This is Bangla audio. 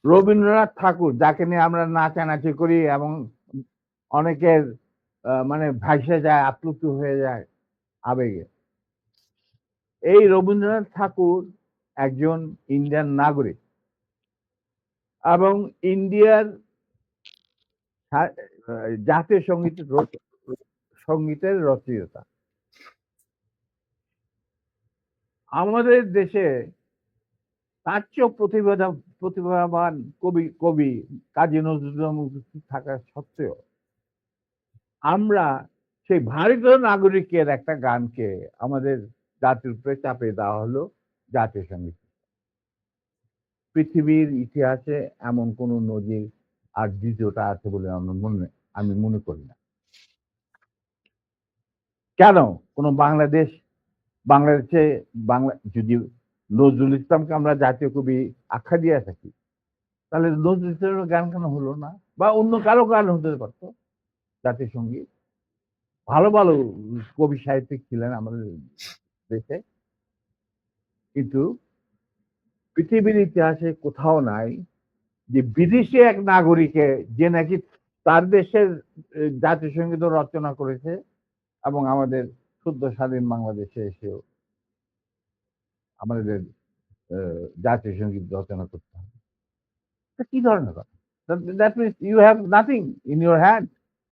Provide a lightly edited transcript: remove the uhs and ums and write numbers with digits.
রবীন্দ্রনাথ ঠাকুর যাকে নিয়ে আমরা নাচানাচি করি এবং অনেকের মানে ভাসে যায়, আপ্লুত হয়ে যায় আবেগে। এই রবীন্দ্রনাথ ঠাকুর একজন ইন্ডিয়ান নাগরিক এবং ইন্ডিয়ার জাতীয় সঙ্গীতের রচয়িতা। আমাদের দেশে তার চেয়েও প্রতিভাবান কবি কাজী নজরুল ইসলাম থাকা সত্ত্বেও আমরা সেই ভারতীয় নাগরিকের একটা গানকে আমাদের জাতির উপরে চাপিয়ে দেওয়া হলো জাতীয় সঙ্গীত। পৃথিবীর ইতিহাসে এমন কোন নজির আর দ্বিতীয়টা আছে বলে আমি মনে করি না। কেন কোন বাংলাদেশে যদি নজরুল ইসলামকে আমরা জাতীয় কবি আখ্যা দিয়ে থাকি, তাহলে নজরুল ইসলামের গান কেন হলো না? বা অন্য কারো গান হতে পারতো জাতীয় সঙ্গীত। ভালো ভালো কবি সাহিত্যিক ছিলেন আমাদের দেশে, কিন্তু পৃথিবীর ইতিহাসে কোথাও নাই যে বিদেশি এক নাগরিকে যে নাকি তার দেশের জাতীয় সঙ্গীত রচনা করেছে এবং আমাদের সদ্য স্বাধীন বাংলাদেশে এসেও আমাদের জাতীয় সঙ্গীত রচনা করতে হবে। কি ধরনের কথা? That means you have nothing in your hand.